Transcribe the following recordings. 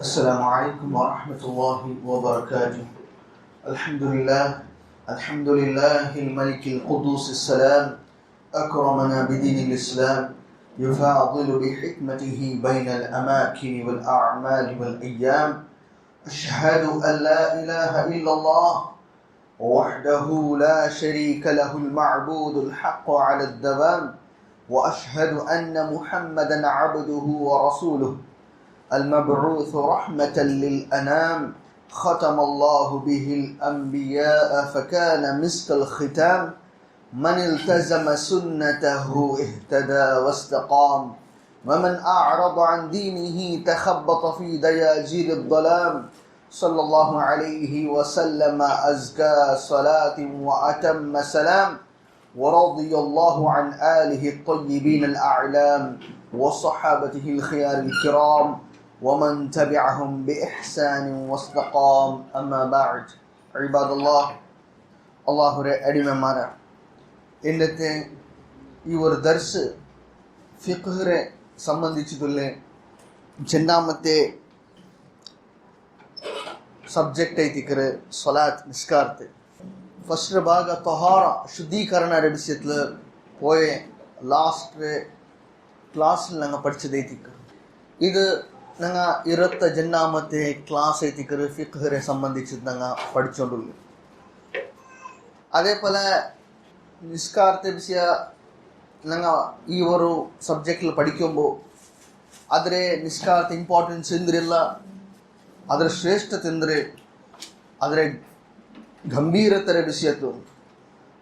السلام عليكم ورحمة الله وبركاته. الحمد لله الملك القدوس السلام، أكرمنا بدين الإسلام، يفاضل بحكمته بين الأماكن والأعمال والأيام. أشهد أن لا إله إلا الله وحده لا شريك له المعبود الحق على الدوام، وأشهد أن محمدا عبده ورسوله المبعوث رحمة للأنام، ختم الله به الأنبياء فكان مسك الختام، من التزم سنته اهتدى واستقام، ومن أعرض عن دينه تخبط في دياجير الظلام. صلى الله عليه وسلم أزكى صلاة وأتم سلام، ورضي الله عن آله الطيبين الأعلام وصحابته الخيار الكرام ومن تبعهم بإحسان واستقام. أما بعد. عباد الله, അള്ളാഹുരെ അടിമമാരെ, ഇന്നത്തെ ഈ ഒരു ദർസ് ഫിഖ്ഹിനെ സംബന്ധിച്ചിട്ടുള്ള രണ്ടാമത്തെ ಸಬ್ಜೆಕ್ಟ್ ಐತಿಕ್ರೆ ಸೊಲಾತ್ ನಿಸ್ಕಾರ್ತೆ. ಫಸ್ಟ್ ಭಾಗ ತಹಾರ ಶುದ್ಧೀಕರಣ ವಿಷಯത്തിൽ പോയ ലാസ്റ്റ് ക്ലാസ്സിൽ ഞങ്ങൾ പഠിച്ചതൈത്തിക്കറ്. ഇത് ഞങ്ങൾ 22 ക്ലാസ് ಐತಿക്കറ് ഫിഖ്ഹിനെ സംബന്ധിച്ച് ഞങ്ങൾ പഠിച്ചുകൊണ്ടുള്ളു. അതേപോലെ നിസ്കാരത്തെ വിഷയ ഞങ്ങൾ ഈ ഒരു സബ്ജക്റ്റിൽ പഠിക്കുമ്പോൾ ಅದರ ನಿಸ್ಕಾರತೆ ಇಂಪಾರ್ಟೆನ್ಸ್ ಎಂದ್ರಿಲ್ಲ, ಅದರ ಶ್ರೇಷ್ಠತೆ ಎಂದರೆ ಅದರ ಗಂಭೀರತೆಯ ವಿಷಯತ್ತು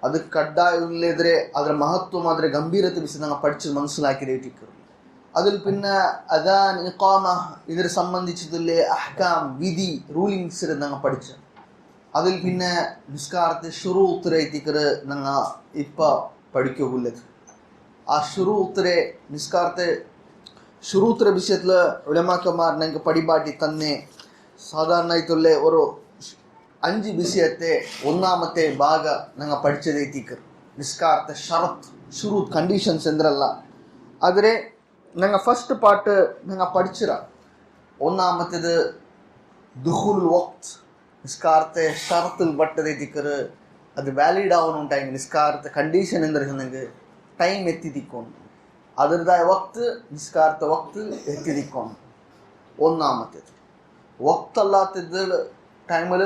ಅದು ಕಡ್ಡಾಯವಿಲ್ಲದ್ರೆ ಅದರ ಮಹತ್ವ ಅದರ ಗಂಭೀರತೆ ವಿಷಯ ನಾವು പഠിച്ച് മനസ്സിലാക്കിയിട്ടിരിക്കും. അതിൽ പിന്നെ അദാൻ ഇഖാമ ഇതിന് സംബന്ധിച്ചതിലെ അഹ്കാം വിധി റൂളിങ്സ് ഞങ്ങൾ പഠിച്ച. അതിൽ പിന്നെ നിസ്കാരത്തെ ഷുറൂത്തരൈത്തിക്കറ് ഞങ്ങൾ ഇപ്പം പഠിക്കുള്ളത്. ആ ഷുറൂത്തരെ നിസ്കാരത്തെ ഷുറൂത്തര വിഷയത്തിൽ ഉലമാക്കന്മാർ ഞങ്ങൾക്ക് പടിപാട്ടി തന്നെ സാധാരണയായിട്ടുള്ള ഒരു 5 വിഷയത്തെ ഒന്നാമത്തെ ഭാഗ ഞങ്ങൾ പഠിച്ചതെത്തിക്കറ്. നിസ്കാരത്തെ ഷറത്ത് ഷുറൂത്ത് കണ്ടീഷൻസ് എന്തെಲ್ಲ ಆದರೆ ഞങ്ങൾ ഫസ്റ്റ് പാർട്ട് ഞങ്ങൾ പഠിച്ചിര. ഒന്നാമത്തേത് ദുഖുൽ വഖ്ത്, നിസ്കാരത്തെ ഷറത്തിൽ പെട്ടതെത്തിക്കറ്. അത് ವ್ಯಾಲಿಡ್ ആവുന്നുണ്ടായി നിസ്കാരത്തെ കണ്ടീഷൻ എന്തെങ്കിൽ ಟೈಮ್ ಎತ್ತಿದಿಕ್ಕೊಂಡು ಅದರದಾಯ ವಕ್ತ್ ನಿಸ್ಕಾರತೆ ವಕ್ತ್ ಎತ್ತಿದಿಕ್ಕೊಂಡು. ഒന്നാമത്തേത് വക്ത് അല്ലാത്തത് ടൈമിൽ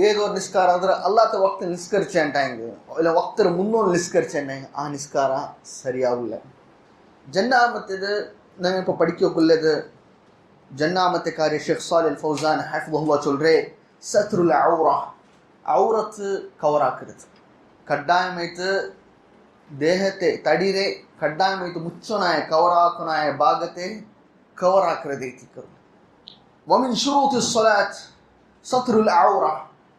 ഏതോ നിസ്കാര ಆದ್ರೆ ಅಲ್ಲಾತ ವಕ್ತ್ ನಿಸ್ಕರಿಸೇಂಟಾಂಗೆ ಇಲ್ಲ ವಕ್ತರ ಮುನ್ನೋರು ನಿಸ್ಕರಿಸೇಂಟಾಂಗೆ ಆ ನಿಸ್ಕಾರ ಸರಿಯಾಗಿಲ್ಲ. ജന്നാമത്തേത് ഞങ്ങൾ ഇപ്പോൾ പഠിക്കുള്ളത് ജന്നാമത്തെ കാര്യം ഷെയ്ഖ് സാലിഹ് ഫൗസാൻ ഹഫ്ളഹുല്ലാഹ് ചൊല്റേ സത്രുൽ ഔറ, ഔറത്ത് കവറാക്കരുത്. കಡ್ಡಾಯമായിട്ട് ದೇಹത്തെ തടിരെ കಡ್ಡಾಯമായിട്ട് മുച്ചനായ കവറാക്കനായ ഭാഗത്തെ കവറാക്കരുതേറ്റിക്കರು. വമിൻ ശുറൂത്തി സ്വലാത്ത് സത്രുൽ ഔറ,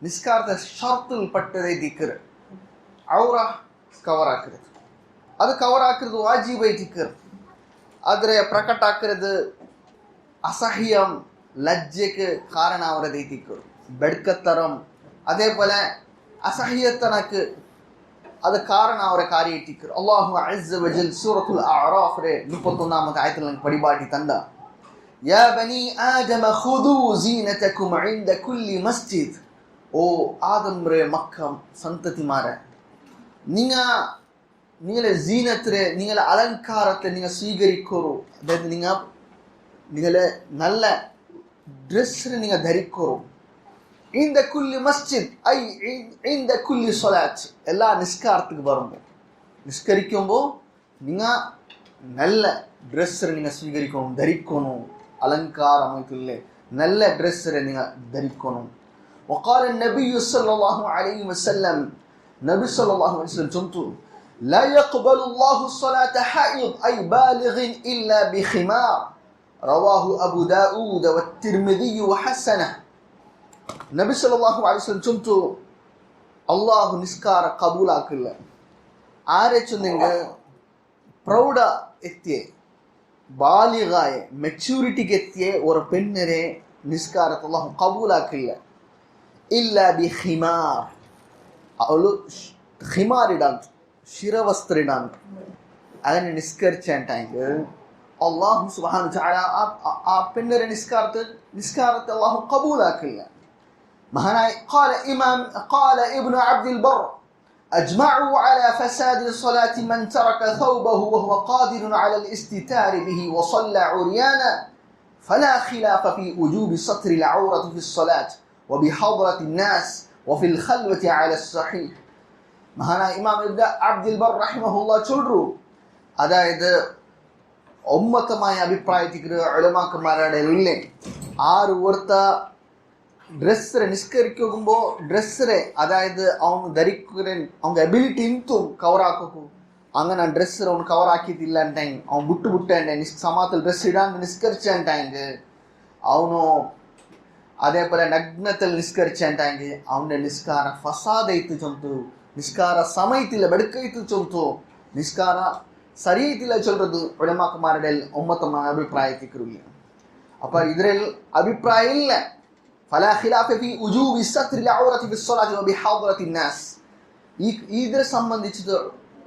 നിസ്കാരത്തെ ഷർത്തിൽ പെട്ടതേറ്റിക്കറ് ഔറ കവറാക്കരുത്. ಅದು ಕವರಾಕಿರೋದು ವಾಜಿಬೈತಿಕ್ಕರು. ಆದರೆ ಪ್ರಕಟ ಹಾಕಿರೋದು ಅಸಹ್ಯಂ ಲಜ್ಜೆಗೆ ಕಾರಣ ಅವರದೈತಿಕ್ಕರು ಬೆಡ್ಕತ್ತರಂ. അതേപോലെ അസഹ്യത്തനക്ക് അത് കാരണ അവരെ കാര്യേറ്റിക്കರು. അല്ലാഹു അസ്സ വജൽ സൂറത്തുൽ അഅറാഫ് 31ാമത്തെ ആയത്തിൽ പടിപാടി തണ്ട യാ ബനി ആദമ ഖുദൂ സീനതകും ഇൻദ കുല്ലി മസ്ജിദ്. ഓ ആദം റേ മക്കം സന്തതിമാരെ, നിങ്ങളെ സീനത്തിനെ നിങ്ങളെ അലങ്കാരത്തെ നിങ്ങൾ സ്വീകരിക്കൂ. അതായത് നിങ്ങളെ നല്ല ഡ്രസ്സിനെ നിങ്ങൾ ധരിക്കൂ. ഇൻദ കുല്ലി മസ്ജിദ് ഐ ഇൻദ കുല്ലി സ്വലാത്ത്, എല്ലാ നിസ്കാരത്തിക്ക് വരുമ്പോൾ നിസ്കരിക്കുമ്പോൾ നിങ്ങൾ നല്ല ഡ്രസ്സിനെ നിങ്ങൾ സ്വീകരിക്കണം, ധരിക്കണം. അലങ്കാരമായിട്ടില്ലേ നല്ല ഡ്രസ്സിനെ നിങ്ങൾ ധരിക്കണം. وقال النبي صلى الله عليه وسلم, നബി സല്ലല്ലാഹു അലൈഹി വസല്ലം ചൊല്ലുന്നു, لا يقبل الله الصلاة حائض أي بالغ إلا بخمار. رواه أبو داود والترمذي وحسنه. നബി സല്ലല്ലാഹു അലൈഹി വസല്ലം ചൊല്ലുന്നു, അല്ലാഹു നിസ്കാര കബൂലാക്കില്ല. ആരെ ചൊന്നെങ്കിൽ പ്രൗഢ എത്തിയ ബാലിഗായ മെച്യൂരിറ്റിക്ക് എത്തിയ ഒരു പെണ്ണിനെ നിസ്കാരത്തെ അല്ലാഹു കബൂലാക്കില്ല. ഇല്ല ബി ഖിമാർ, അവള് ഖിമാർ ഇടാൻ ಶಿರವಸ್ತ್ರ ಇಡಾನ್ ಅದನ್ನು ನಿಷ್ಕರಿಸಿ ಅಂಟಾಂಗೆ അള്ളാഹു സുബ്ഹാനഹു വ തആല ആ പെണ്ണിന്റെ നിസ്കാരത്തെ അള്ളാഹു കബൂലാക്കില്ല. മഹാനായ قال ابن عبد البر أجمعوا على فساد صلاة من ترك ثوبه وهو قادر على الاستتار به وصلى عريانا فلا خلاف في وجوب ستر العورة في الصلاة وبحضرة الناس وفي الخلوة على الصحيح. മഹാനായ ഇമാം ഇബ്നു അബ്ദുൽ ബർ റഹിമഹുല്ലാ ചൊല്ലു, അതായത് ഒമ്മത്തമായ അഭിപ്രായത്തിൽ ഉലമാക്കന്മാരുടെ ഇല്ലേ ആറ് ഓർത്ത ಡ್ರೆಸ್ರೆ ನಿಷ್ಕರಿಕೋಗುಂಬೋ ಡ್ರೆಸ್ರೆ ಅದಾയത് ಅವನು ಧರಿಕ್ರೆ ಅವನ ಎಬಿಲಿಟಿ ಇಂತು ಕವರ್ ಹಾಕೋಕು അങ്ങനെ ഡ്രസ്സ് അവൻ കവർ ആക്കിയിട്ടില്ല ಅಂತಾಂಗೆ ಅವನು ಬಿಟ್ಟು ಸಮಾತಲ್ ಡ್ರೆಸ್ ಇಡಾಂಗ್ ನಿಷ್ಕರಿಚ ಅಂತಾಂಗೆ ಅವನು അതേപോലെ നഗ്നത്തിൽ നിസ്കരിച്ച ಅಂತಾಂಗೆ ಅವನ ನಿಸ್ಕಾರ ಫಸಾದ ಇತ್ತು ಚೊಂತು ನಿಸ್ಕಾರ ಸಮಯತಿಲ್ಲ ಬೆಡಕೈತು ಚೊಂತು ನಿಸ್ಕಾರ ಸರಿಯಿತಿಲ್ಲ ಚೊಲ್றது ಉಲಮಾಕന്മാരുടെ ഒമ്മത്തമായ അഭിപ്രായത്തിക്കില്ല. അപ്പോൾ ഇതിൽ അഭിപ്രായം ഇല്ല. فلا خلاف في وجوب ستر العورة في الصلاة وبحضرة الناس. ഇതിനെ സംബന്ധിച്ച്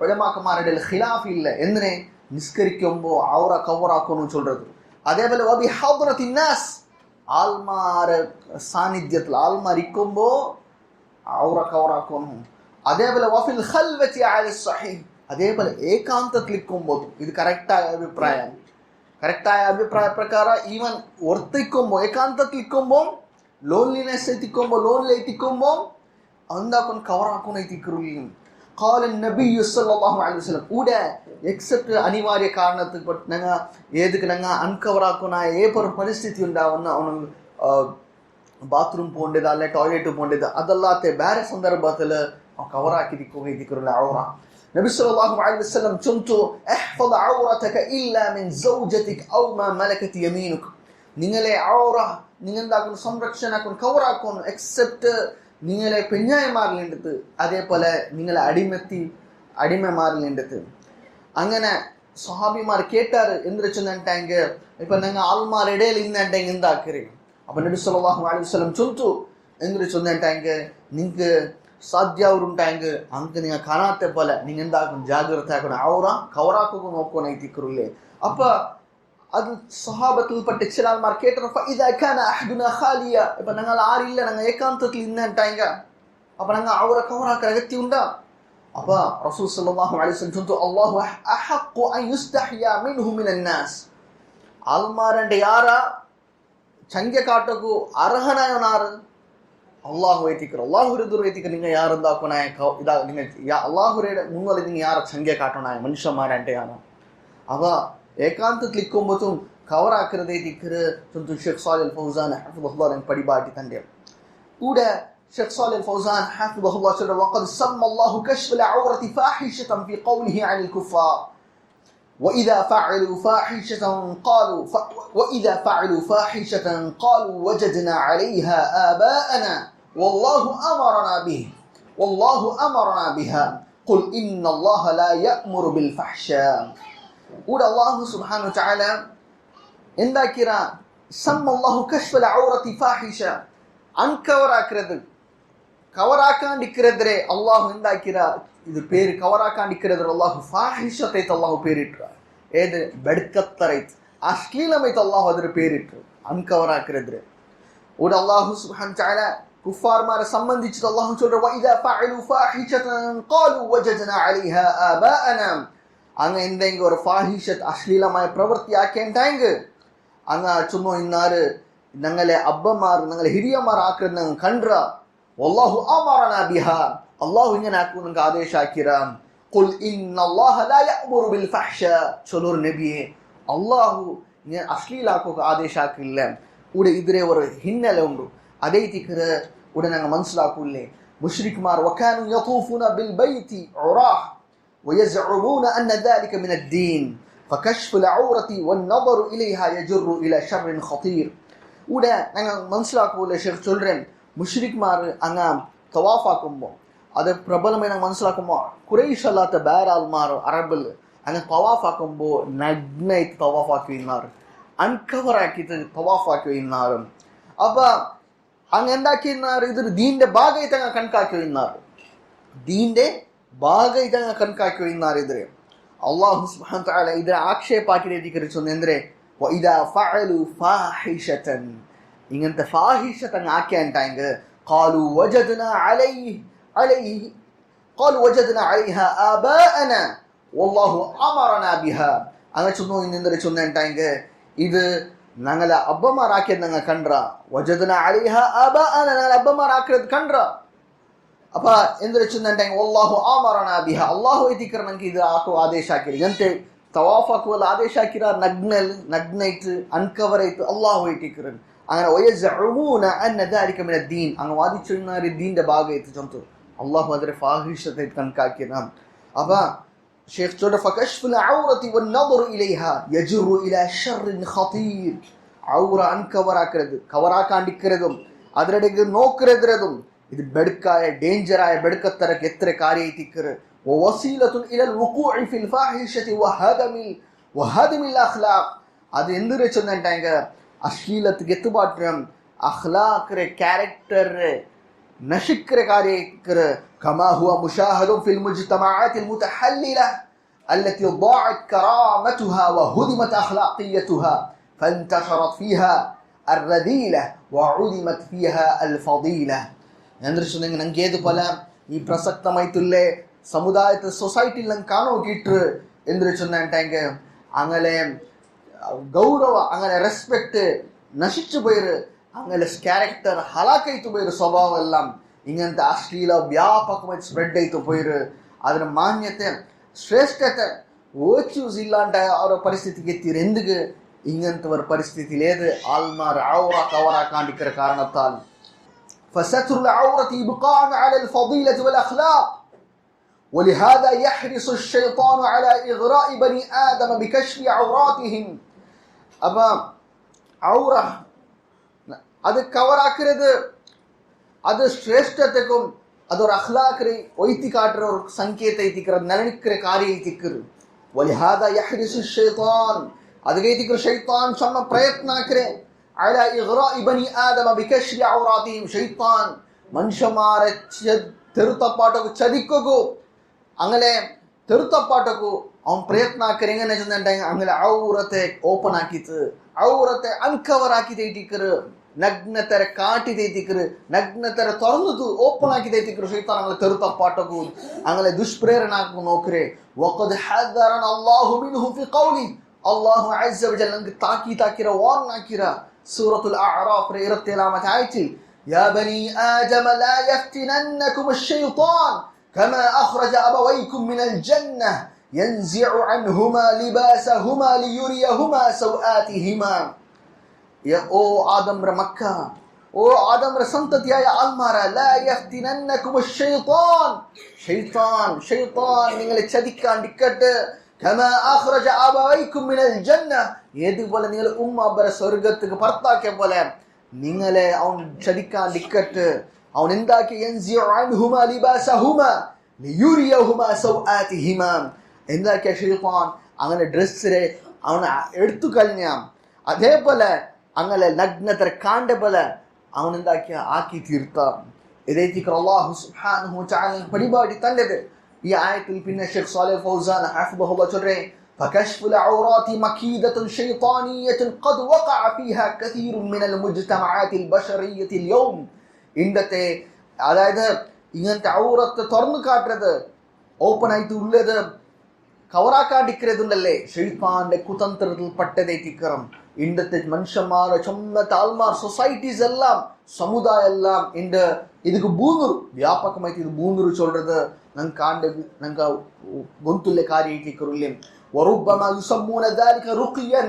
ഉലമാക്കന്മാരുടെ ഖിലാഫ് ഇല്ല. എന്തിനെ നിസ്കരിക്കുമ്പോൾ ഔറ കവറാക്കുന്നു ചൊല്றது. അതേപോലെ وبحضرة الناس ആൾമാർ സാന്നിധ്യത്തിൽ ആൾമാർ ഇരിക്കുമ്പോൾ ഔറ കവറാക്കുന്നു. അതേപോലെ وفي الخلوة على الصحيح അതേപോലെ ഏകാന്തത്തിൽ ഇരിക്കുമ്പോൾ ഇത് കറക്റ്റായ അഭിപ്രായം. കറക്റ്റായ അഭിപ്രായ പ്രകാരം ഈവൻ ഒർത്തിക്കുമ്പോൾ ഏകാന്തത്തിൽ ഇരിക്കുമ്പോൾ ലോൺലിനെസ് എത്തിക്കുമ്പോൾ ലോണിൽ എത്തിക്കുമ്പോൾ എന്താക്കും കവർ ആക്കുന്ന എത്തിക്കുറില്ല. قال النبي صلى الله عليه وسلم കൂടെ എക്സെപ്റ്റ് അനിവാര്യ കാരണത്തിൽ ഞങ്ങൾ ഏതൊക്കെ ഞങ്ങൾ അൺകവർ ആക്കുന്ന ഏതൊരു പരിസ്ഥിതി ഉണ്ടാവുന്ന അവന് ബാത്റൂം പോകേണ്ടത് അല്ലെ ടോയ്ലറ്റ് പോകേണ്ടത് അതല്ലാത്ത ಬೇರೆ ಸಂದರ್ಭത്തിൽ കവർ ആക്കിയിരിക്കില്ല ഔറ. നബി സല്ലല്ലാഹു അലൈഹി വസല്ലം ചൊല്ലുന്നു احفظ عورتك الا من زوجتك او ما ملكت يمينك. നിങ്ങളെ ഔറ നിങ്ങൾ എന്താക്കുന്നു സംരക്ഷണാക്കുന്നു കവറാക്കുന്നു എക്സെപ്റ്റ് നിങ്ങളെ പെഞ്ഞായിമാരിലേണ്ടത് അതേപോലെ നിങ്ങളെ അടിമമാരിലേണ്ടത്. അങ്ങനെ സ്വഹാബിമാർ കേട്ടാറ് എന്ത് ചൊന്നിട്ടെങ്കിൽ ഇപ്പൊ നിങ്ങൾ ആൾമാരുടെ ഇടയിൽ ഇന്നുണ്ടെങ്കിൽ എന്താക്കര്. അപ്പൊ നബി സല്ലല്ലാഹു അലൈഹി വസല്ലം ചൊല്ലുന്നു എന്ത് ചൊന്നിട്ടെങ്കിൽ നിങ്ങൾക്ക് സാധ്യവരുണ്ടെങ്കിൽ അങ്ങ് നിങ്ങൾ കാണാത്ത പോലെ നിങ്ങൾ എന്താക്കും ജാഗ്രത ആക്കണം ഔറ കവറാക്കുക നോക്കണം എത്തിക്കറില്ലേ. അപ്പൊ അത് സ്വഹാബത്തിൽപ്പെട്ട ചില ആൾമാർ കേട്ടു فإذا كان أحدنا خاليا ഇപ്പൊ ഞങ്ങൾ ആരില്ല ഞങ്ങൾ ഏകാന്തത്തിൽ ഇന്നുണ്ടെങ്കിൽ അപ്പൊ ഞങ്ങൾ ഔറ കവറാക്കാൻ അഗത്യമുണ്ടാ. അപ്പൊ റസൂൽ സല്ലല്ലാഹു അലൈഹി വസല്ലം ചൊല്ലുന്നു അല്ലാഹു അഹഖു അൻ യുസ്തഹ്യാ മിൻഹു മിനൻ നാസ്. ആൾമാരുടെ യാരാ ചങ്ക കാട്ടക്കു അർഹനായവനാറ് അള്ളാഹു എത്തിക്കರು. അള്ളാഹുರ ಎದುರು ಎತ್ತಿಕ നിങ്ങൾ ಯಾರಂದಾಕೋನಾಯ ಇದ നിങ്ങൾ അള്ളാഹുരുടെ മുന്നിൽ നിങ്ങൾ യാര ചങ്ക കാട്ടണായ മനുഷ്യന്മാരുടെ യാര അവ ഏകാന്തത്തിൽ ഇരിക്കുമ്പോഴും കവറാക്കുന്നത് എത്തിക്കറ്. ഷെയ്ഖ് സാലിഹ് അൽ ഫൗസാൻ ഹഫിദഹുല്ലാഹ് പടിപാട്ടി തന്റെ കൂടെ ഷെയ്ഖ് സാലിഹ് അൽ ഫൗസാൻ ഹഫിദഹുല്ലാഹ് ചൊല്ലുന്നു വഖദ് സമ്മ അല്ലാഹു കശ്ഫ العورة فاحشة في قوله عن الكفار وإذا فعلوا فاحشة قالوا وجدنا عليها آباءنا والله أمرنا بها قل إن الله لا يأمر بالفحشاء. ود الله سبحانه وتعالى എന്താക്കിറാ സമ്മ അല്ലാഹു കശ്ഫ العورة فاحشة അൺകവറാക്കുന്നത് കവറാക്കാണ്ടിരിക്കുന്നതിരെ അള്ളാഹു എന്താക്കിറാ ഇത് പേര് കവറാക്കാണ്ടിരിക്കുന്നതിരെ അള്ളാഹു ഫാഹിഷത്തൈത്ത് അള്ളാഹു പേരിട്ട ഏത് ബെടുക്കത്തറൈത്ത് അശ്ലീലമൈത്ത് അള്ളാഹു അതിന് പേരിട്ടു അൺകവറാക്കുന്നതിരെ. ഇവിടെ അള്ളാഹു സുബ്ഹാനഹു വ തആല കുഫാർമാരെ സംബന്ധിച്ചിട്ട് അള്ളാഹു ചൊല്ലുന്നു വഇദാ ഫഅലു ഫാഹിഷതൻ ഖാലു വജദ്നാ അലൈഹാ ആബാഅനാ. അങ്ങ് എന്തെങ്കിലും ഒരു ഫാഹിഷത്ത് അശ്ലീലമായ പ്രവൃത്തിയാക്കേണ്ടെങ്കിൽ അങ്ങ് ചുമ്മാ ഇന്നാറ് ഞങ്ങളെ അബ്ബമാർ ഞങ്ങളെ ഹിരിയമാർ ആക്കുന്ന കണ്ട വല്ലാഹു അമറനാ ബിഹാ അള്ളാഹു ഇങ്ങനെ ആക്കും നിങ്ങൾക്ക് ആദേശാക്കിറാം. ഖുൽ ഇന്നല്ലാഹ ലാ യഅ്മുറു ബിൽ ഫഹ്ശാ ചൊല്ലൂർ നബിയെ അള്ളാഹു ഇങ്ങനെ അശ്ലീലാക്കുക ആദേശാക്കില്ല. ഇവിടെ ഇതിരെ ഒരു ಹಿನ್ನೆಲೆ ഉണ്ട്. അതേ തിക്കറ് ഇവിടെ ഞങ്ങൾ മനസ്സിലാക്കൂല്ലേ മുശ്രിക്മാർ വകാനു യതൂഫൂന ബിൽ ബൈതി ഉറാഹ് ويزعمون أن ذلك من الدين فكشف العورة والنظر إليها يجر إلى شر خطير. ഇവിടെ ഞങ്ങൾ മനസ്സിലാക്കൂല്ലേ ഷെയ്ഖ് ചൊല്ലുറൻ മുശ്രിക്മാർ അങ്ങ് തവാഫാക്കുമ്പോൾ അത് പ്രബലമായി ഞങ്ങൾ മനസ്സിലാക്കുമ്പോൾ ഖുറൈശ് അല്ലാത്ത വേറെ ആൾമാർ അറബിൽ അങ്ങ് തവാഫാക്കുമ്പോൾ നഗ്നായിട്ട് തവാഫാക്കി വരുന്നാറ് അൺകവറാക്കിയിട്ട് തവാഫാക്കി വരുന്നാറും. അപ്പൊ അങ്ങ് എന്താക്കിയിരുന്നാറ് ഇതൊരു ദീന്റെ ഭാഗമായിട്ട് അങ്ങ് കണക്കാക്കി വരുന്നാറ് ദീന്റെ ഭാഗമായിട്ട് അങ്ങ് കണക്കാക്കി വരുന്നാറ് ഇതിരെ. ಅಲ್ಲಾಹು ಸುಬ್ಹಾನಹು ವ ತಆಲಾ ಇದರ ಆಕ್ಷೇಪ ಹಾಕಿದೆ ಚೊಂದ್ರೆ ವಇದಾ ಫಅಲು ಫಾಹಿಶತನ್ ಇಂಗಂತ ಫಾಹಿಶತನ್ ಆಕೆ ಅಂಟಾಂಗ قالوا وجدنا عليه قالوا وجدنا عليها آباءنا والله أمرنا بها അങ്ങനെ ചൊന്നു ഇന്നെന്തര ചൊന്നണ്ടാങ്ക ഇത് ഞങ്ങളെ അബ്ബമാരാക്കിയത് ഞങ്ങൾ കണ്ട വജദന അലൈഹ ആബാഅന ഞങ്ങൾ അബ്ബമാരാക്കിയത് കണ്ട ಅಪ್ಪ ಎಂದ್ರೆ ಚಂದಂಟಾಂಗ ವಲ್ಲಾಹು ಅಮರನಾ ಬಿಹಾ ಅಲ್ಲಾಹು ಐತಿಕರ ನಂಗೆ ಇದು ಹಾಕುವ ಆದೇಶ ಹಾಕಿರಿ ಗಂತೆ ತವಾಫ್ ಹಾಕುವಲ್ಲ ಆದೇಶ ಹಾಕಿರ ನಗ್ನೈತು ಅನ್ಕವರ್ ಐತು ಅಲ್ಲಾಹು ಐತಿಕರನ್ അങ്ങനെ വയസ്ഉമൂന അന്ന ദാലിക മിന ദീൻ അങ്ങ് വാദിച്ചുന്നാരി ദീന്റെ ഭാഗമായിട്ട് ചന്തു അല്ലാഹു അതിരെ ഫാഹിഷത്തെ കണക്കാക്കിയ അപ്പ ഷേഖ് ചോദ ഫകശ്ഫുൽ ഔറതി വന്നദർ ഇലൈഹ യജ്റു ഇലാ ശർറിൻ ഖതീർ ഔറ അൻകവറാക്കരുത് കവറാക്കാണ്ടിക്കരുതും അതിരടേക്ക് നോക്കരുതും ഇത് ബെടുക്കായ ഡേഞ്ചറായ ബെടുക്കത്തരക്ക് എത്ര കാര്യത്തിക്കറ് വസീലത്തുൻ ഇലൽ വുഖൂഇ ഫിൽ ഫാഹിഷതി വഹദമിൽ അഖ്ലാഖ് അത് എന്ത് വെച്ചെന്നിട്ടാങ്ക അശ്ലീലത്തിക്ക് എത്തുപാട്ടം അഖ്ലാഖ് ക്യാരക്ടർ നശിക്കര കാര്യക്കറ് കമാ ഹുവ മുശാഹദു ഫിൽ മുജ്തമഅത്തിൽ മുതഹല്ലില التي ضاعت كرامتها وهدمت أخلاقيتها فانتشرت فيها الرذيلة وعدمت فيها الفضيلة ಎಂದ್ರೆ ನಂಗೆ ಏದು ಫಲ ಈ ಪ್ರಸಕ್ತಮಾಯ್ತುಲ್ಲೇ ಸಮುದಾಯದ ಸೊಸೈಟಿಲಿ ನಂಗೆ ಕಾಣೋಗಿಟ್ರು ಎಂದ್ರೆ ಚೊಂದಂಟಾಂಗ അങ്ങനെ ಗೌರವ അങ്ങനെ റെസ്പെക്ട് നശിച്ചു പോയിര് അങ്ങനെ ക്യാരക്ടർ ഹലാക്കൈത്തു പോയിര് സ്വഭാവം എല്ലാം ഇങ്ങനത്തെ അശ്ലീല വ്യാപകമായി സ്പ്രെഡ് ആയിത്തു പോയിര് അതിന് മാന്യത്തെ ശ്രേഷ്ഠತೆ ഓച്ചൂസ് ഇല്ലാണ്ടായ അവರ ಪರಿಸ್ಥಿತಿಗೆ ಎತ್ತಿರು ಎಂದಿಗೆ ഇങ്ങനത്തെ ಪರಿಸ್ಥಿತಿ ಲೇದು ಆಲ್ಮಾರ್ ಔರ ಕವರ ಕಾಂಡಿಕರ ಕಾರಣತ್ತಾൽ فستر العورة إبقاء على الفضيلة والأخلاق ولهذا يحرص الشيطان على إغراء بني آدم بكشف عوراتهم أبا عورة അത് കവറാക്കരുത് അത് ശ്രേഷ്ഠതക്കും അതൊരു അഖ്ലാഖിനെ ഒയ്ത്തി കാട്ടുന്ന ഒരു സംകേത എത്തിക്കറ നലനിക്കര കാര്യം എത്തിക്കറ് ولهذا يحرص الشيطان അത് എത്തിക്കറ ശൈത്താൻ സമ്മ പ്രയത്നാക്കരെ على إغراء بني آدم بكشف عوراتهم شيطان മനുഷ്യന്മാരെ തെറുത്തപ്പാട്ടൊക്കെ ചതിക്കൂ അങ്ങനെ തെറുത്തപ്പാട്ടൊക്കെ അവൻ പ്രയത്നാക്കര് എങ്ങനെ ചെന്നിട്ടുണ്ടെങ്കിൽ അങ്ങനെ ഔറത്തെ ഓപ്പൺ ആക്കിത്ത് ഔറത്തെ അൺകവർ ആക്കി തേറ്റിക്കറ് നഗ്നത്തര കാട്ടി തേറ്റിക്കറ് നഗ്നത്തര തുറന്നു ഓപ്പൺ ആക്കി തേറ്റിക്കറ് ശൈത്താൻ അങ്ങനെ തെറുത്തപ്പാട്ടൊക്കെ അങ്ങനെ ദുഷ്പ്രേരണാക്കും നോക്കരെ وقد حذرنا الله منه في قوله الله عز وجل നമുക്ക് താക്കീതാക്കിര വാർണാക്കിര സൂറത്തുൽ അഅറാഫ് 27 ആയത്തിൽ يا بني آدم لا يفتننكم الشيطان كما أخرج أبويكم من الجنة ينزع عنهما لباسهما ليريهما سوآتهما يا أو آدم مكة أو آدم سنتتي يا آلمارا لا يفتننكم الشيطان شيطان നിങ്ങൾ ചതിക്കാൻ ടിക്കറ്റ് كما أخرج أبويكم من الجنة ഏതുപോലെ നിങ്ങൾ ഉമ്മ അബ്ബരെ സ്വർഗ്ഗത്തിക്ക് പുറത്താക്കിയ പോലെ നിങ്ങളെ അവൻ ചതിക്കാൻ ടിക്കറ്റ് അവൻ എന്താക്കി ينزع عنهما لباسهما ليريهما سوآتهما എന്താക്കിയ ശൈത്താൻ അങ്ങനെ ഡ്രസ്സിനെ അവൻ എടുത്തു കളഞ്ഞ അതേപോലെ അങ്ങനെ നഗ്നതര കാണ്ട പോലെ അവൻ എന്താക്കിയ ആക്കി തീർത്താം ഇതേറ്റിക്കർ അല്ലാഹു സുബ്ഹാനഹു വ തആല പരിപാടി തന്നത് ഈ ആയത്തിൽ പിന്നെ ഷെയ്ഖ് സാലിഹ് ഫൗസാൻ ഹഫിദഹുല്ലാഹ് ചൊല്ലേ فكشف العورات مكيدة شيطانية قد وقع فيها كثير من المجتمعات البشرية اليوم ഇന്നത്തെ അതായത് ഇങ്ങനത്തെ ഔറത്ത് തുറന്നു കാട്ടുന്നത് ഓപ്പൺ ആയിട്ട് ഉള്ളത് കവറാക്കാണ്ടിരിക്കുന്നതുണ്ടല്ലേ ഷെയ്ത്താന്റെ കുതന്ത്രത്തിൽ പെട്ടതേറ്റിക്കറം ഇന്നത്തെ മനുഷ്യന്മാരെ ചൊമ്മത്തെ ആൾമാർ സൊസൈറ്റീസ് എല്ലാം സമുദായം എല്ലാം ഇണ്ട് இதுக்கு பூந்துரு வியாபகமாயிட்டு இது பூந்துரு சொல்றது ನಂಗೆ ಕಾಂಡೆ ನಂಗೆ ಗೊಂತುಲ್ಲೆ ಕಾರ್ಯಕ್ಕಿರುಲ್ಲೆ وربما يسمون ذلك رقيا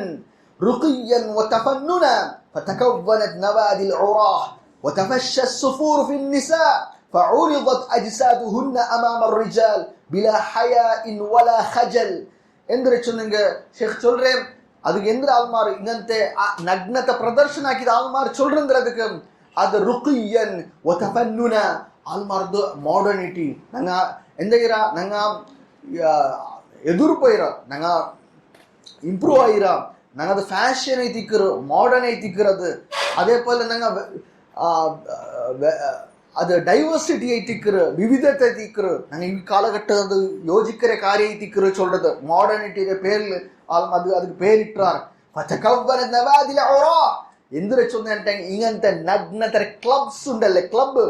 وتفننا فتكونت نوادي العراه وتفشى السفور في النساء فعرضت أجسادهن أمام الرجال بلا حياء ولا خجل ಎಂದ್ರೆ ಚೊನ್ನಂಗೆ ಶೇಖ್ ಚೊಲ್ರೆ ಅದಕ್ಕೆ ಎಂದ್ರೆ ಆಲ್ಮಾರ್ ಇಂಗಂತೆ ನಗ್ನತೆ ಪ್ರದರ್ಶನ ಹಾಕಿದ ಆಲ್ಮಾರ್ ಚೊಲ್ರಂದ್ರೆ ಅದಕ್ಕೆ ಅದು ರುಕಿಯನ್ ವತಫನ್ನುನ ಆಲ್ಮಾರ್ದು ಮಾಡರ್ನಿಟಿ ನಂಗೆ ಎಂದಗಿರ ನಂಗೆ ಎದುರು ಪೋಯಿರ ನಂಗೆ ಇಂಪ್ರೂವ್ ಆಯಿರ ನಂಗೆ ಅದು ಫ್ಯಾಷನ್ ಐತಿಕ್ಕರು ಮಾಡರ್ನ್ ಐತಿಕ್ಕರದು അതേപോലെ ನಂಗೆ അത് ഡൈവേഴ്സിറ്റി ആയിട്ടിക്കറ് വിവിധത്തെ എത്തിക്കറ് ഞങ്ങൾ ഈ കാലഘട്ടം അത് യോജിക്കര കാര്യം എത്തിക്കറ് ചൊല്ലത് മോഡേണിറ്റിയുടെ പേരിൽ அதுக்கு പേരിട്ടാർ എന്തിനു ചൊന്നിട്ട് ഇങ്ങനത്തെ നഗ്നതര ക്ലബ്സ് ഉണ്ടല്ലേ ക്ലബ്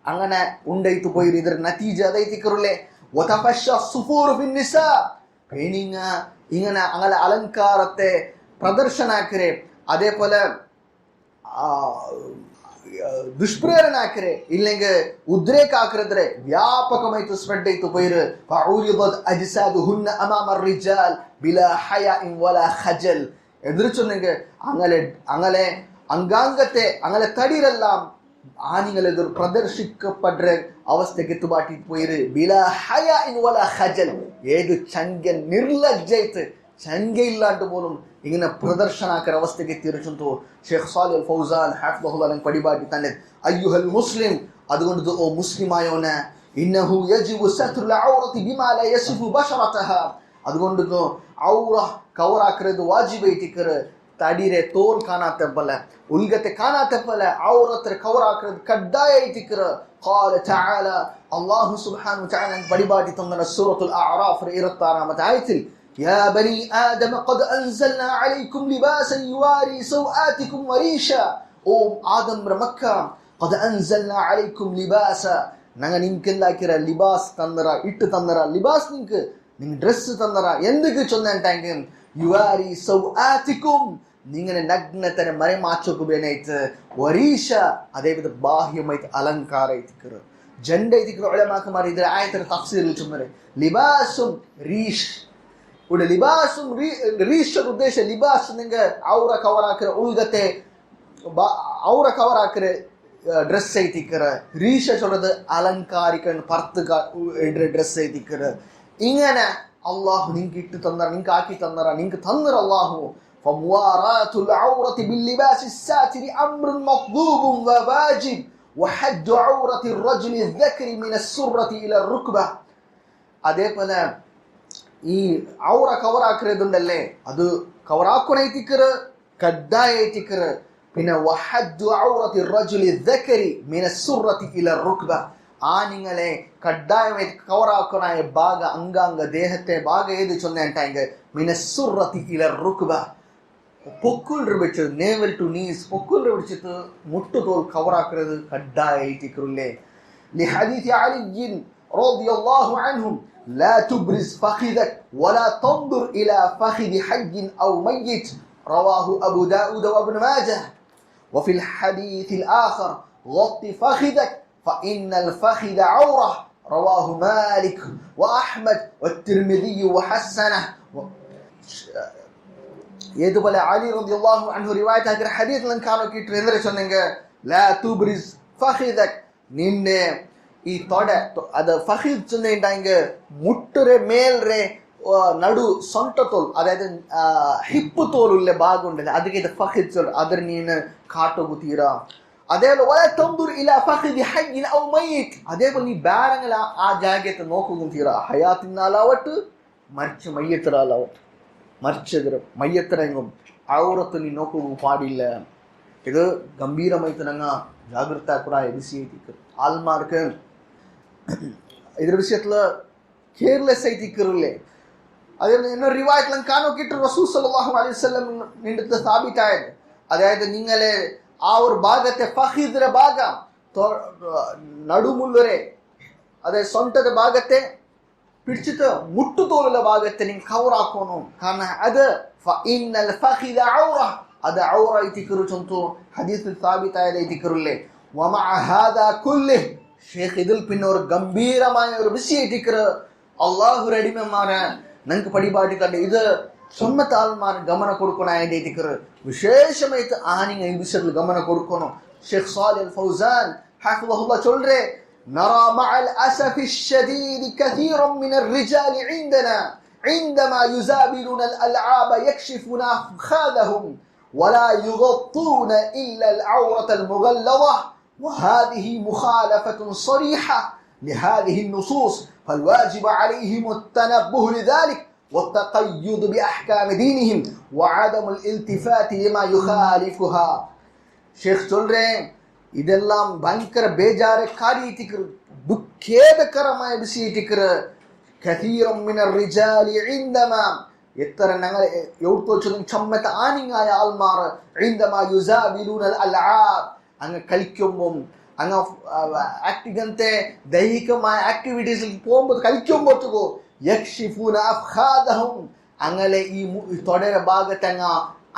അങ്ങനെ ഉണ്ടായിട്ട് പോയി ഇതൊരു നതീജ അതായിത്തിക്കറില്ലേ ഇങ്ങനെ അങ്ങനെ അലങ്കാരത്തെ പ്രദർശനാക്കരെ അതേപോലെ ദുഷ്പ്രേരണാക്കരെ ഇല്ലെങ്കിൽ ഉദ്രേകാക്കരെ വ്യാപകമായിട്ട് സ്പ്രെഡ് ചെയ്തു പോയിര് എതിര് ചൊന്നെങ്കിൽ അങ്ങനെ അംഗാംഗത്തെ അങ്ങനെ തടിരെല്ലാം ആണികൾ എതിർ പ്രദർശിക്കപ്പെട്ട അവസ്ഥക്ക് എത്തുപാട്ടി പോയിര് ബിലാ ഹയ ഇൻ വലാ ഖജൽ ഏത് ചങ്ക നിർലജ്ജയിട്ട് ചങ്കയില്ലാണ്ട് പോലും ഇങ്ങനെ പ്രദർശനാക്കര അവസ്ഥയ്ക്ക് എത്തിയിരിച്ചു ഷെയ്ഖ് സാലിഹ് അൽ ഫൗസാൻ ഹഫ്ദഹുല്ലാഹ് പടിപാട്ടി തന്നെ അയ്യുഹൽ മുസ്ലിം അതുകൊണ്ട് ഓ മുസ്ലിമായോനെ ഇന്നഹു യജിബു സത്റുൽ ഔറതി ബിമാ ലാ യസിഫു ബശറതഹ അതുകൊണ്ട് ഔറ കവറാക്കறது വാജിബൈതിക്കර തടിരെ തോൽ കാണാത്ത പോലെ ഉൽഗത്തെ കാണാത്ത പോലെ ഔറത്തെ കവറാക്കறது കഡ്ഡായൈതിക്കර قال تعالى الله سبحانه وتعالى പടിപാട്ടി തന്ന സൂറത്തുൽ അഅറാഫ് 26ാമത്തെ ആയത്തിൽ يا بني آدم قد أنزلنا عليكم لباسا يواري سوآتكم وريشا أو آدم رمكا قد أنزلنا عليكم لباسا نغا نينكلا كرا لباس تندرا إت تندرا لباس نينك نين درس تندرا يندك چندن تانكم يواري سوآتكم നിങ്ങനെ നഗ്നതനെ മറമാച്ചോക്കുബേനൈത്ത് വരീഷ അതേപോലെ ബാഹ്യമായിട്ട് അലങ്കാരൈത്തിക്കറ് ജണ്ടൈത്തിക്കറ് ഉലമാക്കന്മാർ ഇതിൽ ആയത്തിന്റെ തഫ്സീറിൽ ചുമരെ ലിബാസും റീഷ് ഇവിടെ ലിബാസും റീഷ് ഉദ്ദേശ ലിബാസ് നിങ്ങൾ ഔറ കവറാക്കற ഉൾഗത്തെ ഔറ കവറാക്കற ഡ്രസ് ಐತಿಕ್ಕರ ರೀಶ சொல்றது അലങ്കാരിക്കൻ പർത്തുക ഡ്രസ് ಐತಿಕ್ಕರ ഇങ്ങനെ അല്ലാഹു നിങ്ങൾക്ക് ഇട്ട് തന്നറ നിങ്ങൾക്ക് ആക്കി തന്നറ നിങ്ങൾക്ക് തന്നറ അല്ലാഹു فمواراة العورة باللباس الساتر أمر مطلوب وواجب وحد عورة الرجل الذكر من السرة إلى الركبة അതേപോലെ ഈ ഔറ കവറാക്കരുതുണ്ടല്ലേ അത് കവറാക്കണൈത്തിക്കർ കഡ്ഡായൈത്തിക്കർ പിന്നെ വഹദ്ദു ഔറത്തി റജുലി ദക്കരി മിന സുറത്തി ഇല റുക്ബ ആണിങ്ങളെ കഡ്ഡായമായി കവറാക്കണായ ഭാഗ അംഗാംഗ ദേഹത്തെ ഭാഗ ഏത് ചൊന്നേട്ടായെങ്കിൽ മിന സുറത്തി ഇല റുക്ബ പൊക്കുൾ വെച്ചത് നേവൽ ടു നീസ് പൊക്കുൾ വെച്ചിട്ട് മുട്ടുതോൽ കവറാക്കുന്നത് കഡ്ഡായൈത്തിക്കറില്ലേ لحديث علي رضي الله عنهم لا تبرز فخذك ولا تنظر إلى فخذ حي أو ميت رواه أبو داود وابن ماجه وفي الحديث الآخر غط فخذك فإن الفخذ عورة رواه مالك وأحمد والترمذي وحسنه يدبل علي رضي الله عنه رواية هذا الحديث لن كانوا كيترينر لا تبرز فخذك നിന്നെ ഈ തൊട അത് ഫഖീദ് ചെന്നുണ്ടായെങ്കിൽ മുട്ടറെ മേൽറെ നടു സൊಂಟ തോൽ അതായത് ഹിപ്പ് തോലുള്ള ഭാഗം ഉണ്ടല്ലോ ಅದಕ್ಕೆ ಇದು ಫಖೀದ್ ಚೊಲ್ ಅದರ ನೀನು ಕಾಟೋಗುತ್ತೀರಾ അതേപോലെ തംദുർ ഇലാ ഫഖീദ് ഹയ്യിൻ ഔ മയ്യിത് അതേപോലെ നീ ബാരങ്ങല ആ ജാഗത്തെ നോക്കുകുಂತೀರಾ ഹയാത്തിനാലാവട്ട് മരിച്ച മയ്യത്തരാലാവട്ട് മരിച്ചതിര മയ്യത്തരെങ്കും ഔറത്ത് നീ നോക്കുക പാടില്ല ഇത് ഗംഭീരമായിട്ട് ഞങ്ങ ജാഗ്രത ಕೂಡ ಎದಿಸಿೈತಿಕ್ಕರು ಆಲ್ಮಾರ್ಕ್ ಇದರ ವಿಷಯத்துல ಕೇರ್ಲೆಸ್ ಐತಿಕ್ಕರುಲ್ಲೇ അതേ എന്നൊരു റിവായത്തിലും കാനോക്കിട്ട് റസൂൽ സല്ലല്ലാഹു അലൈഹി വസല്ലം നിന്റെ സ്ഥാപിതായത് അതായത് നിങ്ങളെ ആ ഒരു ഭാഗത്തെ ഫഖീദിര ഭാഗം നടുമുള്ളരെ അതെ സൊಂಟದ ഭാഗത്തെ പിടിച്ചിട്ട് മുട്ടുതോലുള്ള ഭാഗത്തെ നിങ്ങൾ കവർ ആക്കണം കാരണം അത് ഫഇന്നൽ ഫഖിദ ഔറ അത് ഔറ ಐತಿಕ್ಕರು ചൊന്തു ഹദീസിൽ സ്ഥാപിതായത് ಐತಿಕ್ಕರುಲ್ಲೇ വമഅ ഹാദാ കുല്ലിഹ് ഷേഖ് ഇതിൽ പിന്നെ ഒരു ഗംഭീരമായ ഒരു വിഷയം ಐತಿಕ್ಕರು അല്ലാഹു റഡിമമാരെ നിങ്ങൾക്ക് പടിപാടി കണ്ട് ഇത് സ്വന്തത്തെ ആൾമാർ ഗമന കൊടുക്കണായത് ಐತಿಕ್ಕರು വിശേഷമായിട്ട് ആണിങ്ങ ഈ വിഷയത്തിൽ ഗമന കൊടുക്കണം ഷേഖ് സാലിഹ് അൽ ഫൗസാൻ ഹഫിളഹുല്ലാഹ് ചൊല്ലുറേ نرى مع الأسف الشديد كثيرا من الرجال عندنا عندما يزابلون الألعاب يكشفون أفخاذهم ولا يغطون إلا العورة المغلظة وهذه مخالفة صريحة لهذه النصوص فالواجب عليهم التنبه لذلك والتقيد بأحكام دينهم وعدم الالتفات لما يخالفها شيخ تولرين ഇതെല്ലാം ഭയങ്കര ബേജാരക്കാരിയിട്ടിക്കറ്, ദുഃഖേദകരമായ വിഷയിട്ടിക്കറ്. കഥീറം മിനർ റിജാലി ഇൻദമാ, എത്ര ഞങ്ങൾ എവിടുത്തോച്ചും ചമ്മത്ത ആനിങ്ങായ ആൾമാർ ഇൻദമാ യുസാബിലൂനൽ അൽആബ്, അങ്ങ് കളിക്കുമ്പം അങ്ങ് ആക്ടിങ്ങനത്തെ ദൈഹികമായ ആക്ടിവിറ്റീസിൽ പോകുമ്പോൾ കളിക്കുമ്പോഴത്തേക്കോ യക്ഷിഫൂന അഫ്ഖാദഹും, അങ്ങനെ ഈ തൊടര ഭാഗത്ത് അങ്ങ്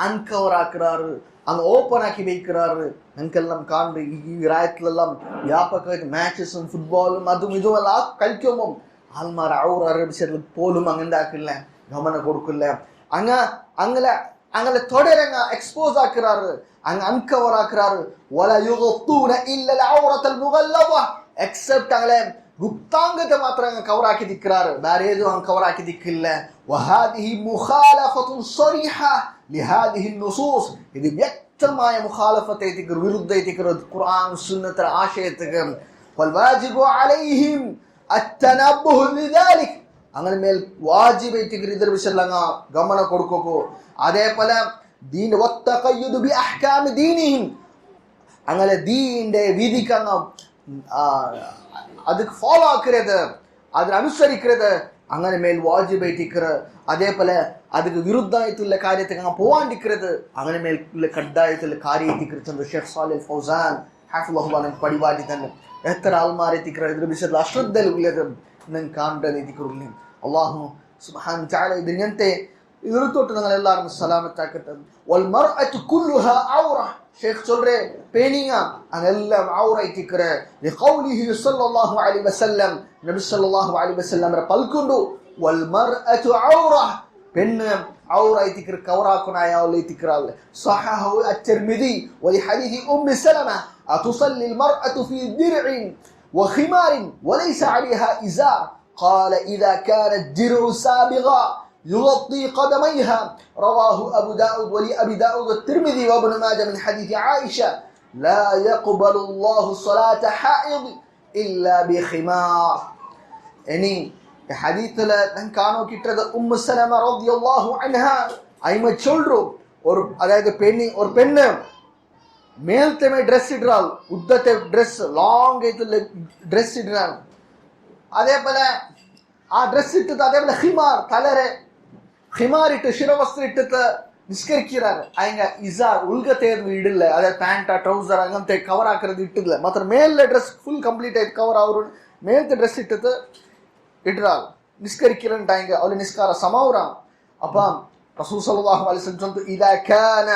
അൺകവർ ആക്കുറാറ്, അങ്ങ് ഓപ്പൺ ആക്കി വയ്ക്കുറാറ്. ഞങ്ങൾക്കെല്ലാം കാണുന്നുണ്ട് ഈ രാജ്യത്തിലെല്ലാം വ്യാപകമായിട്ട് മാച്ചസും ഫുട്ബോളും അതും ഇതുമെല്ലാം കളിക്കുമ്പം ആൾമാർ ഔറ പോലും അങ്ങനെ ആക്കില്ല, ഗമനം കൊടുക്കില്ല. അങ്ങനെ തുടരങ്ങ എക്സ്പോസ് ആക്കുറാറ്, അങ്ങ് അൺകവർ ആക്കുറാറ്. എക്സെപ്റ്റ് അങ്ങനെ ഗുപ്താംഗത്തെ മാത്രം അങ്ങ് കവർ ആക്കി ദിക്കറാറ്, വേറെ ഏതും അങ്ങ് കവർ ആക്കി ദിക്കില്ല. ഇത് വ്യക്തമായ മുഖാലഫത്തെ വിരുദ്ധ ഖുർആൻ സുന്നത്ത് ആശയത്തിന്. അങ്ങനെ മേൽ വാജിബായിട്ട് ഇതര വിഷയങ്ങൾ ഗമനം കൊടുക്കോ. അതേപോലെ അങ്ങനെ ദീന്റെ വിധിക്ക് അത് ഫോളോ ആക്കരുത്, അതിനനുസരിക്കരുത്, അങ്ങനെ മേൽ വാജിബായിട്ട്. അതേപോലെ അതിന് വിരുദ്ധമായിട്ടുള്ള കാര്യത്തെ പോവാണ്ടിക്കരുത്, അങ്ങനെ മേൽ കഡ്ഡായത്തുള്ള കാര്യത്തിക്കരുത്. ഷെയ്ഖ് സാലിഹ് ഫൗസാൻ ഹാഫിളഹുല്ലാഹ് പടിവാടി തന്നെ എത്ര ആൾമാരെത്തിക്കറ ഇದ್ರ ವಿಷಯದಲ್ಲಿ ಅಶ್ರದ್ಧೆಯುಳ್ಳದು ನಾನು ಕಾಣ್ದೆತಿಕರುಲ್ಲ. ಅಲ್ಲಾಹು ಸುಬ್ಹಾನಹು ತಆല ഇതിങ്ങനത്തെ ഇതിർത്തോട്ട് നിങ്ങൾ എല്ലാവരും സലാമത്താക്കട്ടെ. വൽ മർഅതു കുല്ലുഹാ ഔറ, ഷെയ്ഖ് ചൊല്റേ പേണിങ്ങ അതെല്ലാം ഔറൈറ്റിക്കറ. ലിഖൗലിഹി സല്ലല്ലാഹു അലൈഹി വസല്ലം, നബി സല്ലല്ലാഹു അലൈഹി വസല്ലം പൽക്കൊണ്ടു വൽ മർഅതു ഔറ, പെണ്ണ് ഔറൈറ്റിക്കറ കവറാക്കുനായൗലൈറ്റിക്കറ. സഹഹു അത്ത്-തിർമിദി വലി ഹദീസ് ഉമ്മി സലമ أتصلي المرأة في درع وخمار وليس عليها إزار؟ قال إذا كان الدرع سابغا يغطي قدميها. رواه أبو داود ولأبي داود الترمذي وابن ماجه من حديث عائشة لا يقبل الله صلاة حائض إلا بخمار. يعني حديث كانوا كترد أم سلمة رضي الله عنها أيما تشولرو അതായത് പെണ്ണ് മേലത്തെ ഡ്രസ് ഇടാൽ, ഉദ്ദത്തെ ഡ്രസ് ലോങ് ആയിട്ടുള്ള ഡ്രസ് ഇടാൻ. അതേപോലെ ആ ഡ്രസ് ഇട്ടിട്ട് അതേപോലെ ഹിമാർ ഇട്ട് ശിരവസ്ത്രം ഇട്ടിട്ട് നിസ്കരിക്കാറ്. അതിന്റെ ഇസാർ ഉൾഗത്തേത് ഇടില്ല, അതായത് പാൻറ് ട്രൗസർ അങ്ങനത്തെ കവർ ആക്കുന്നത് ഇട്ടില്ല. മാത്രം മേലിലെ ഡ്രസ് ഫുൾ കംപ്ലീറ്റ് ആയിട്ട് കവർ ആവും. മേലത്തെ ഡ്രസ് ഇട്ടിട്ട് ഇടാൽ നിസ്കരിക്കുന്നുണ്ടായെങ്കിൽ അവര് നിസ്കാര സമാവറാം. അപ്പം റസൂൽ സല്ലല്ലാഹു അലൈഹി വസല്ലം ചൊല്ലുന്നു ഇദാ കാന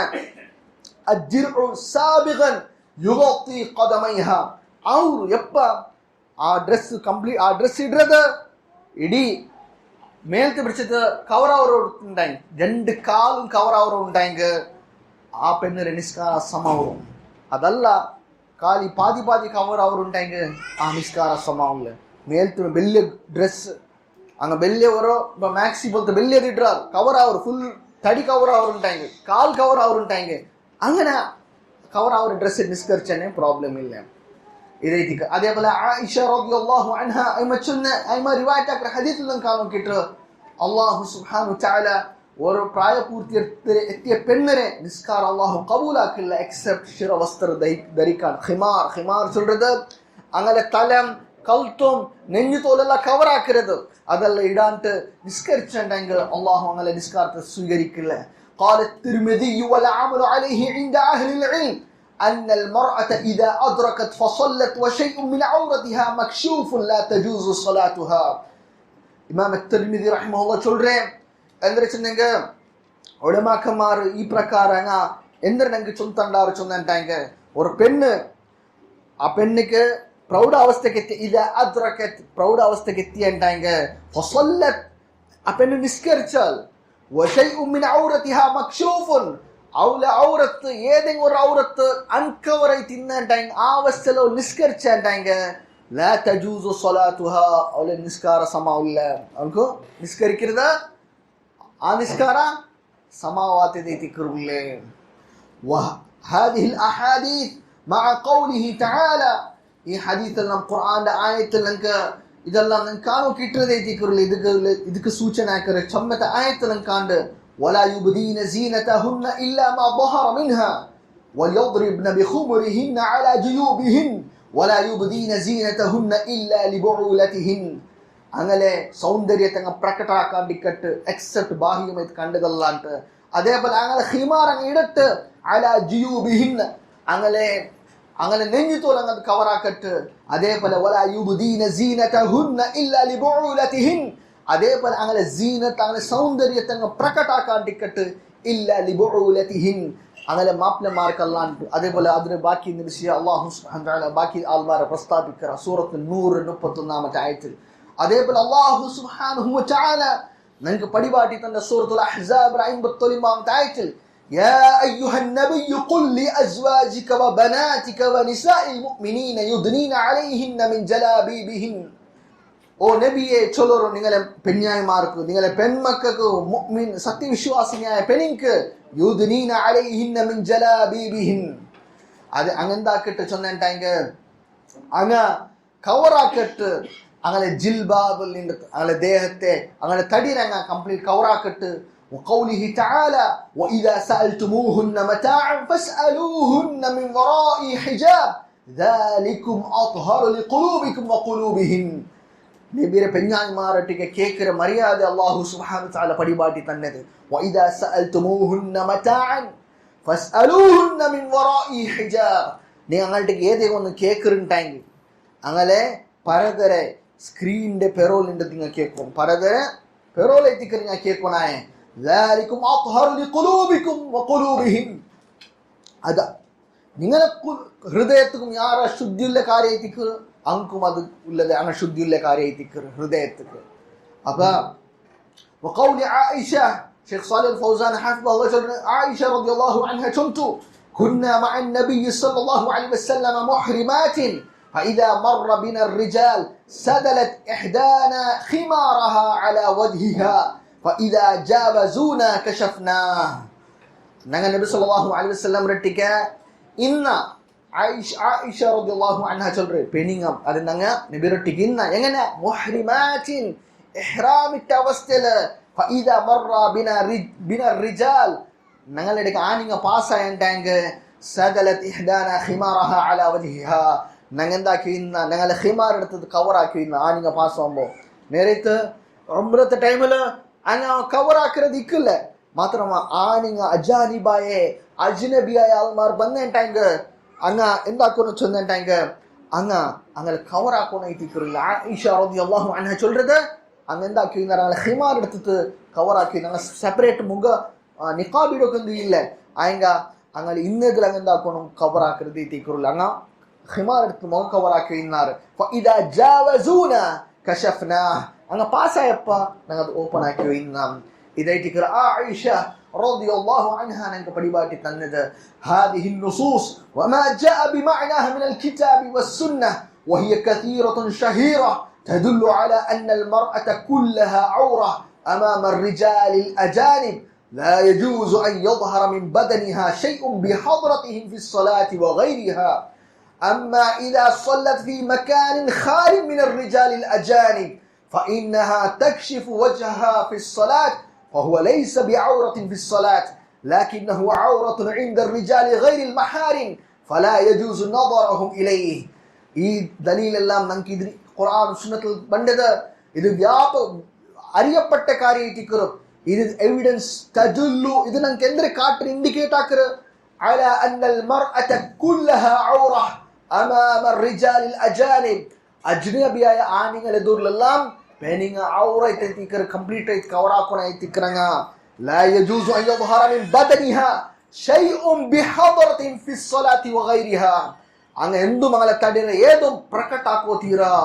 الدرع سابغا يغطي قدميها. എപ്പ ആ ഡ്രസ് കംപ്ലീറ്റ് ആ ഡ്രസ് ഇടത് ഇടി മേലത്തെ പിടിച്ചിട്ട് കവർ ആവറുണ്ടായി, രണ്ട് കാലും കവർ ആവറുണ്ടായെങ്കിൽ ആ പെണ്ണിന് നിസ്കാര സമാവും. അതല്ല കാലി പാതി കവർ ആവറുണ്ടായെങ്കിൽ ആ നിസ്കാര സമാവില്ല. മേലത്തെ വലിയ ഡ്രസ് അങ്ങ് വലിയ ഓരോ മാക്സി പോലത്തെ വലിയത് ഇടാർ കവർ ആവർ ഫുൾ തടി കവർ ആവറുണ്ടായെങ്കിൽ കാൽ കവർ ആവറുണ്ടായെങ്കിൽ അങ്ങനെ കവർ ആ ഒരു ഡ്രസ്സ് നിസ്കരിച്ചന്നെ പ്രോബ്ലം ഇല്ല. ഇതേക്ക് അതേപോലെ ആയിഷ റളിയല്ലാഹു അൻഹ റിവായത്താക്കുന്ന ഹദീസിൽ നോക്കിയിട്ട് അല്ലാഹു സുബ്ഹാനഹു തആല ഒരു പ്രായപൂർത്തി എത്തിയ പെണ്ണിനെ നിസ്കാരം അല്ലാഹു കബൂലാക്കില്ല എക്സെപ്റ്റ് ശിരവസ്ത്ര ധരിക്കാൻ. ഹിമാർ ചൊല്ലുന്നത് അങ്ങനെ തലം കൗത്തും നെഞ്ഞു തോലെല്ലാം കവർ ആക്കരുത്. അതെല്ലാം ഇടാണ്ട് നിസ്കരിച്ചിട്ടുണ്ടെങ്കിൽ അല്ലാഹു അങ്ങനെ നിസ്കാരത്തെ സ്വീകരിക്കില്ല. قال الترمذي والعمل عليه عند أهل العلم أن المرأة إذا أدركت فصلت وشيء من عورتها مكشوف لا تجوز صلاتها. ഇമാം തിർമിദി റഹിമഹുല്ലാഹ് ചൊല്റേ എന്താ വെച്ചിട്ടുണ്ടെങ്കിൽ ഉലമാക്കന്മാർ ഈ പ്രകാരം എന്തിനെങ്കിൽ ചൊന്തണ്ടാറ് ചൊന്നിട്ടെങ്കിൽ ഒരു പെണ്ണ് ആ പെണ്ണിക്ക് പ്രൗഢാവസ്ഥക്ക് എത്തി ഇത് അദ്റക്കത്ത് പ്രൗഢാവസ്ഥക്ക് എത്തിയിട്ടുണ്ടെങ്കിൽ ഫസല്ലത്ത് ആ പെണ്ണ് നിസ്കരിച്ചാൽ وشيء من عورتها مكشوف അവളെ ഔറത്ത് ഏതെങ്കിലും ഒരു ഔറത്ത് അൺകവർ ആയി തിന്നിട്ടെങ്കിൽ ആ അവസ്ഥയിലോ നിസ്കരിച്ചിട്ടെങ്കിൽ ലാ തജൂസു സ്വലാത്തുഹാ, അവളെ നിസ്കാര സമാവില്ല. അവൾക്ക് നിസ്കരിക്കരുത്, ആ നിസ്കാര സമാവാത്തില്ലേ. വഹാദിഹിൽ അഹാദീസ് മഅ ഖൗലിഹി തആല, ഈ ഹദീസെല്ലാം ഖുർആന്റെ ആയത്തിലൊക്കെ ഇതെല്ലാം കാണോ കിട്ടുന്നതേറ്റിക്കുള്ള ಇದಕ್ಕೆ ಸೂಚನೆ ಹಾಕರೆ ಚಮ್ಮತ ಆಯತನ ಕಾಂಡ ವಲಾ ಯುಬ್ದೀನ ಝೀನತಹುನ್ನ ಇಲ್ಲಾ ಮಾ ظهر منها وَلْيَضْرِبْنَ بِخُمُرِهِنَّ عَلَى جُيُوبِهِنَّ وَلَا يُبْدِينَ زِينَتَهُنَّ إِلَّا لِبُعُولَتِهِنَّ അങ്ങനെ സൗന്ദര്യത്തെ പ്രകടമാക്കാണ്ടിക്കട്ട് എക്സെപ്റ്റ് ബാഹ്യമായി കണ്ടതല്ലാണ്ട് അതേപോലെ അങ്ങനെ ഹിമാർ അങ്ങ് ഇടട്ട് അല ജിയൂബിഹിൻ അങ്ങനെ നെഞ്ഞിത്തോൽ അങ്ങ് കവറാക്കട്ട് അതേപോലെ വലാ യുബ്ദീന സീനതഹുന്ന ഇല്ലാ ലിബുഉലതിഹിൻ അതേപോലെ അങ്ങനെ സീനത്ത് അങ്ങനെ സൗന്ദര്യത്തെ അങ്ങ് പ്രകടമാക്കാണ്ടിക്കട്ട് ഇല്ലാ ലിബുഉലതിഹിൻ അങ്ങനെ മാപ്പിളമാർക്കല്ലാണ്ട് അതേപോലെ അതിന് ബാക്കി വിഷയം അല്ലാഹു സുബ്ഹാനഹു വ തആല ബാക്കി ആൾമാരെ പ്രസ്താവിക്കുക സൂറത്ത് നൂർ 31 ആയത്തിൽ അതേപോലെ അല്ലാഹു സുബ്ഹാനഹു വ തആല നിങ്ങൾക്ക് പടിപാട്ടി തന്റെ സൂറത്തുൽ അഹ്സാബ് 51 ആയത്തിൽ യാ അയ്യുഹൻ നബിയ്യു ഖുൽ ലി അസ്വാജിക വ ബനാതിക വ നിസാഇൽ മുഅ്മിനീന യുദ്നീന അലൈഹിന്ന മിൻ ജലാബീബിഹിൻ ഓ നബിയെ ചൊല്ലറോ നിങ്ങളെ പെണ്ണായിമാർക്ക് നിങ്ങളെ പെൺമക്കൾക്ക് മുഅ്മിൻ സത്യവിശ്വാസിനിയായ പെണ്ണിക്ക് യുദ്നീന അലൈഹിന്ന മിൻ ജലാബീബിഹിൻ അത് അങ്ങെന്താക്കിട്ട് ചൊന്നിട്ടാങ്ക അങ്ങ കവറാക്കിട്ട് അങ്ങനെ ജിൽബാബിൽ നിന്ന് അങ്ങനെ ദേഹത്തെ അങ്ങനെ തടിരങ്ങ കംപ്ലീറ്റ് കവറാക്കിട്ട് وقوله تعالى وإذا سألتموهن متاعا فاسألوهن من وراء حجاب ذلكم أطهر لقلوبكم وقلوبهن നബിയുടെ പെണ്ണായിമാരൊട്ടിക്ക് കേൾക്കുന്ന മര്യാദ അല്ലാഹു സുബ്ഹാനഹു വ തആല പടിപാട്ടി തന്നത് وإذا سألتموهن متاعا فاسألوهن من وراء حجاب നിങ്ങളുടെ ഏതെങ്കിലും ഒന്ന് കേൾക്കുന്നുണ്ടെങ്കിൽ അങ്ങനെ പരദരെ സ്ക്രീനിന്റെ പെറോലിന്റെ നിങ്ങൾ കേൾക്കും പരദരെ പെറോൽ എത്തിക്കറി ഞാൻ കേൾക്കണേ ذلكم أطهر لقلوبكم وقلوبهم അതാ നിങ്ങളെ ഹൃദയത്തിനും യാര ശുദ്ധിയുള്ള കാര്യത്തിക്ക് അങ്കും അത് ഉള്ളത് അങ്ങനെ ശുദ്ധിയുള്ള കാര്യത്തിക്ക് ഹൃദയത്തിക്ക് അപ്പൊ وقول عائشة شيخ صالح الفوزان حفظه الله عائشة رضي الله عنها كنا مع النبي صلى الله عليه وسلم محرمات فإذا مر بنا الرجال سدلت إحدانا خمارها على وجهها فإذا جاوزونا كشفناه نعم النبي صلى الله عليه وسلم رتكا إن عائشة رضي الله عنها تقول بينينا هذا نعم نبي رتكينا يعني محرمات إحرام التوسل فإذا مر بنا الرجال نعم لديك آنينا باسا ينتعك سدلت إحدانا خمارها على وجهها ഞങ്ങെന്താക്കിന്ന ഞങ്ങളെ ഹിമാർ എടുത്തത് കവറാക്കിന്ന ആണിങ്ങ പാസ്സാകുമ്പോ നേരത്തെ ഒമ്പത്തെ ടൈമില് അങ്ങ കവറാക്കുന്നത് ഇക്കില്ല മാത്രമാ ആണിങ്ങ അജാനിബായെ അജ്നബിയായ ആൾമാർ ಬಂದೇಂಟಾಂಗ അങ്ങ എന്താക്കുന്നു ചൊന്നേಂಟಾಂಗ അങ്ങ അങ്ങനെ കവറാക്കணும் ഇത്തിക്കില്ല ആയിഷ റളിയല്ലാഹു അൻഹ ചൊല്றது അങ്ങ എന്താക്കിന്ന ഞങ്ങളെ ഹിമാർ എടുത്തത് കവറാക്കി ഞങ്ങൾ സെപ്പറേറ്റ് മുഖ നിഖാബ് ഇടൊന്നും ഇല്ല ആയങ്ക അങ്ങനെ ഇന്നതിൽ അങ്ങ എന്താക്കണം കവറാക്കുന്നത് ഇത്തിക്കില്ല അങ്ങ ഖിമാർ എടുത്ത് മുഖം കവറാക്കിന്നാറ് فإذا جاوزونا كشفناه അങ്ങ പാസ്സായപ്പ ഞങ്ങൾ അത് ഓപ്പൺ ആക്കി ഇന്നാം ഇതായിട്ട് ആയിഷ رضي الله عنها ഞങ്ങൾക്ക് പടിപാട്ടി തന്നത് هذه النصوص وما جاء بمعناها من الكتاب والسنة وهي كثيرة شهيرة تدل على أن المرأة كلها عورة أمام الرجال الأجانب لا يجوز أن يظهر من بدنها شيء بحضرتهم في الصلاة وغيرها أما إذا صلت في مكان خال من الرجال الأجانب فإنها تكشف وجهها في الصلاة فهو ليس بعورة في الصلاة لكنه عورة عند الرجال غير المحارم فلا يجوز نظرهم إليه ഈ ദലീലെല്ലാം നമുക്ക് ഇതിന് ഖുർആൻ സുന്നത്തിൽ പണ്ഡിത് ഇത് അറിയപ്പെട്ട കാര്യമായിട്ട് ഇത് എവിഡൻസ് തദുല്ലു ഇത് നമുക്ക് എന്തൊരു കാട്ടിന് ഇൻഡിക്കേറ്റ് ആക്കറ് على أن المرأة كلها عورة أمام الرجال الأجانب أجنبية آنينغ لدور للام بينينغ عورة تذكر كمبليت كوراكونا يتكرنا لا يجوز أن يظهر من بدنها شيء بحضرة في الصلاة وغيرها أنا عندهم على تدير يدهم بركتاكو تيرا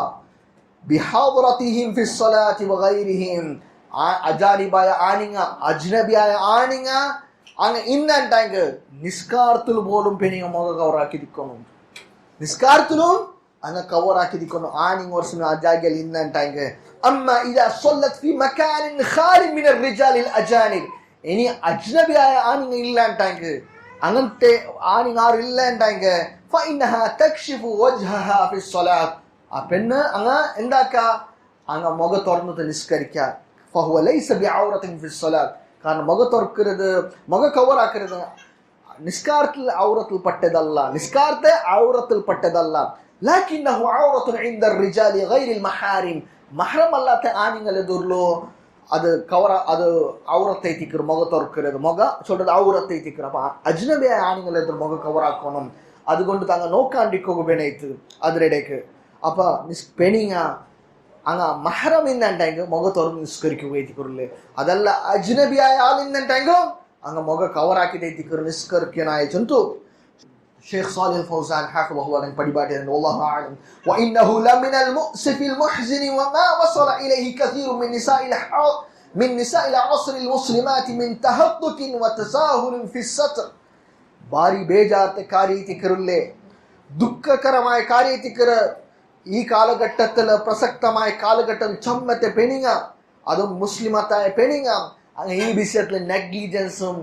بحضرتهم في الصلاة وغيرهم أجانبية آنينغ أجنبية آنينغ അങ്ങ് ഇന്നുണ്ടായെങ്കിൽ നിസ്കാരത്തിൽ പോലും പെണ്ണിങ്ങ മുഖം കവറാക്കിയിരിക്കണം നിസ്കാരത്തിലും അങ്ങ് കവറാക്കിയിരിക്കണം ആണിങ് വർഷം ആ ജാഗയിൽ ഇന്നുണ്ടായെങ്കിൽ അമ്മ ഇതാ صلت في مكان خال من الرجال الأجانب ഇനി അജ്നബിയായ ആണിങ് ഇല്ലാണ്ടായെങ്കിൽ അങ്ങനത്തെ ആണിങ് ആരും ഇല്ലാണ്ടായെങ്കിൽ فإنها تكشف وجهها في الصلاة ആ പെണ്ണ് അങ്ങ് എന്താക്ക അങ്ങ് മുഖം തുറന്നിട്ട് നിസ്കരിക്കുക فهو ليس بعورة في الصلاة കാരണം മുഖം തുറക്കരുത് മുഖം കവറാക്കരുത് നിസ്കാരത്തിൽ ഔറത്തിൽ പെട്ടതല്ല, നിസ്കാരത്തെ ഔറത്തിൽ പെട്ടതല്ല. ലാകിന്നഹു ഔറത്തുൻ ഇൻദ الرجال غير المحارم, മഹ്റം അല്ലാത്ത ആണുങ്ങളെതുള്ളൂ അത് അത് ഔറത്തൈത്തിക്കർ, മുഖ തുറക്കരുത്, മുഖ ചൊല്ലത് ഔറത്തൈത്തിക്കർ. അപ്പൊ അജ്നബിയായ ആണുങ്ങളെതിർ മുഖ കവറാക്കണം. അതുകൊണ്ട് തങ്ങ നോക്കാണ്ടിരിക്കുകയായിട്ട് അതിനിടയ്ക്ക് അപ്പൊ പെണിങ്ങ അങ്ങ മഹ്റം ഇന്നുണ്ടെങ്കിൽ മുഖ തുറന്ന് നിസ്കരിക്കുകയായിരിക്കുള്ളൂ. അതല്ല അജ്നബിയായ ആളിന്നുണ്ടെങ്കിൽ അങ്ങ് മുഖ കവറാക്കി തൈത്തിക്കർ നിസ്കരിക്കാനായ ചന്തു شيخ صالح الفوزان حفظه الله പഠിപാട്ടി والله اعلم وانه لمن المؤسف المحزن وما وصل اليه كثير من نساء العصر المسلمات من تهتك وتساهل في الستر. ഭാരി ബേജാറത്തെ കാര്യത്തിക്കറുള്ളേ, ദുഃഖകരമായ കാര്യത്തിക്കർ ഈ കാലഘട്ടത്തിൽ പ്രസക്തമായ കാലഘട്ടം ചമ്മത്തെ പെണിങ്ങ, അതും മുസ്ലിമത്തായ പെണിങ്ങ ഈ വിഷയത്തിൽ നെഗ്ലിജൻസും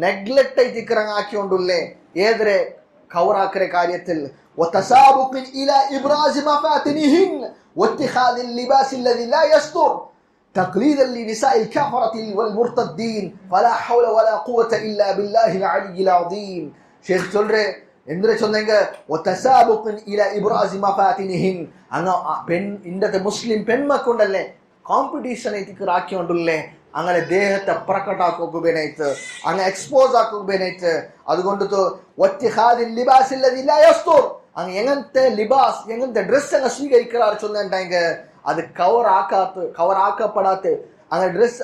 നെഗ്ലക്ട് ആക്കിക്കൊണ്ടുള്ളേ ഏതൊരു കവറാക്കരെ കാര്യത്തിൽ وتسابق الى ابراز مفاتنهن واتخاذ اللباس الذي لا يستر تقليدا لنساء الكفرة والمرتدين فلا حول ولا قوة الا بالله العلي العظيم. ഷേഖ് ചൊല്ലേ എന്തിനെ ചൊന്നെങ്ക وتسابق الى ابراز مفاتنهن അങ്ങ ഇന്നത്തെ മുസ്ലിം പെൺമക്കുണ്ടല്ലേ കോമ്പറ്റീഷൻ ആക്കിക്കൊണ്ടുള്ളേ അങ്ങനെ ദേഹത്തെ പ്രകടാക്കുകയായിട്ട് അങ്ങ് എക്സ്പോസ് ആക്കുകയായിട്ട്. അതുകൊണ്ട് അങ്ങ് എങ്ങനത്തെ ലിബാസ് എങ്ങനത്തെ ഡ്രസ് അങ്ങ് സ്വീകരിക്കാറ് ചൊല്ലുണ്ടെങ്കിൽ അത് കവറാക്കപ്പെടാത്ത അങ്ങനെ ഡ്രസ്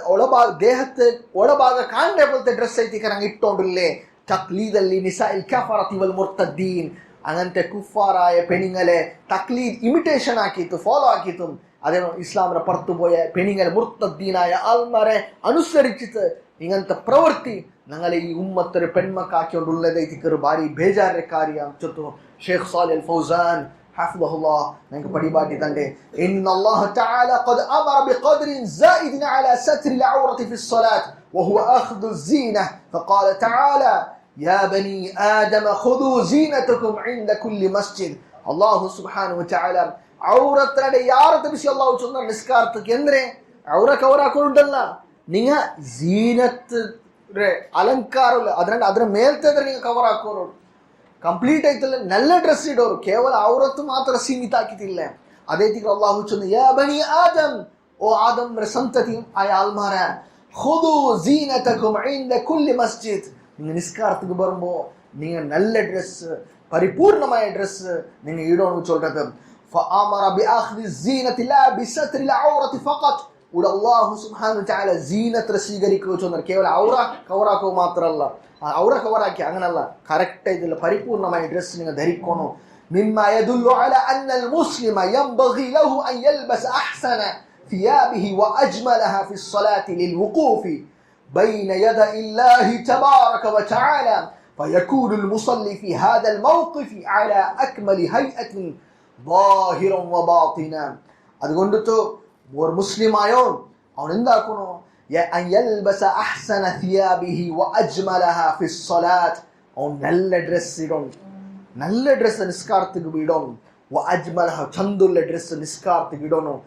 ദേഹത്ത് ഒളഭാഗ കാണുന്ന പോലത്തെ ഡ്രസ് ആയിട്ട് അങ്ങ് ഇട്ടോണ്ടില്ലേ. തക്ലീദല്ലി നിസാഇൽ കഫറത്തി വൽ മുർത്തദ്ദീൻ, അങ്ങനത്തെ കുഫാറായ പെണ്ണുങ്ങളെ തക്ലീദ് ഇമിറ്റേഷൻ ആക്കിയിട്ടും ഫോളോ ആക്കിയിട്ടും അതേ ഇസ്ലാമിനെ പുറത്തുപോയ പെണ്ണുങ്ങളെ മുർത്തദ്ദീനായ ആൾമാരെ അനുസരിച്ചിട്ട് ഇങ്ങനത്തെ പ്രവൃത്തി ഞങ്ങളെ ഈ ഉമ്മത്തൊരു പെൺമക്കാക്കിക്കൊണ്ടുള്ളതായിട്ട് ഭാരി ബേജാറിന്റെ കാര്യം ചൊത്തു ഷേഖ് സാലിഹ് അൽ ഫൗസാൻ ഹഫ്ളഹുല്ലാഹ് ഞങ്ങൾക്ക് പഠിപാട്ടി തന്റെ ഇന്നല്ലാഹ തആല ഖദ് അമറ ബിഖദ്രിൻ സായിദിൻ അലാ സത്രി അൽഔറതി ഫി الصلاة وهو أخذ الزينة فقال تعالى يا بني آدم خذوا زينتكم عند كل مسجد. അല്ലാഹു സുബ്ഹാനഹു വ തആല ഔറത്തിന്റെ യാറത്തെ വിഷയം അല്ലാഹു ചൊന്ന നിസ്കാരത്തിക്ക് എന്തിനെ ഔറ കവറാക്കുന്നുണ്ടല്ല, നിങ്ങ സീനത്ത് ಅಲಂಕಾರ ಅದರ ಮೇಲ್ತಂದ್ರೆ ನೀವು ಕವರ್ ಹಾಕೋರು ಕಂಪ್ಲೀಟ್ ಆಯ್ತಲ್ಲ ನಲ್ಲ ಡ್ರೆಸ್ ಇಡೋರು ಕೇವಲ ಅವರತ್ತು ಮಾತ್ರ ಸೀಮಿತ ಹಾಕಿತಿಲ್ಲ. ಅದೇ ತೀರ ಅಲ್ಲಾಹು ಚಂದ ಯಾ ಬನಿ ಆದಮ್, ಓ ಆದಮ್ ಸಂತತಿ ಆಯ ಆಲ್ಮಾರ ಖುದು ಝೀನತಕುಮ್ ಇಂದ ಕುಲ್ಲಿ ಮಸ್ಜಿದ್, ನೀವು ನಿಸ್ಕಾರத்துக்கு ಬರುമ്പോ நீங்க நல்ல ட்ரெஸ் ಪರಿಪೂರ್ಣമായ ಡ್ರೆಸ್ நீங்க ಇಡೋನು சொல்றது. فامر باخذ الزينه لا بستر العوره فقط. ഇവിടെ അല്ലാഹു സുബ്ഹാനഹു വ തആല സീനത്ത് സ്വീകരിക്കുക ചൊന്നത് കേവല ഔറ കവറാക്കുക മാത്രമല്ല, ഔറ കവറാക്കി അങ്ങനല്ല, കറക്റ്റ് ആയിട്ടുള്ള പരിപൂർണമായ ഡ്രസ് നിങ്ങൾ ധരിക്കണം. مما يدل على أن المسلم ينبغي له أن يلبس أحسن ثيابه وأجملها في الصلاة للوقوف بين يدي الله تبارك وتعالى فيكون المصلي في هذا الموقف على أكمل هيئة ظاهرا وباطنا. അതുകൊണ്ടിട്ട് ഒരു മുസ്ലിം ആയോ അവൻ എന്താക്കണോ أن يلبس أحسن ثيابه وأجملها في الصلاة, അവൻ നല്ല ഡ്രസ് ഇടണം, നല്ല ഡ്രസ് നിസ്കാരത്തിക്ക് ഇടണം. وأجملها ചന്തുള്ള ഡ്രസ് നിസ്കാരത്തിക്ക് ഇടണം.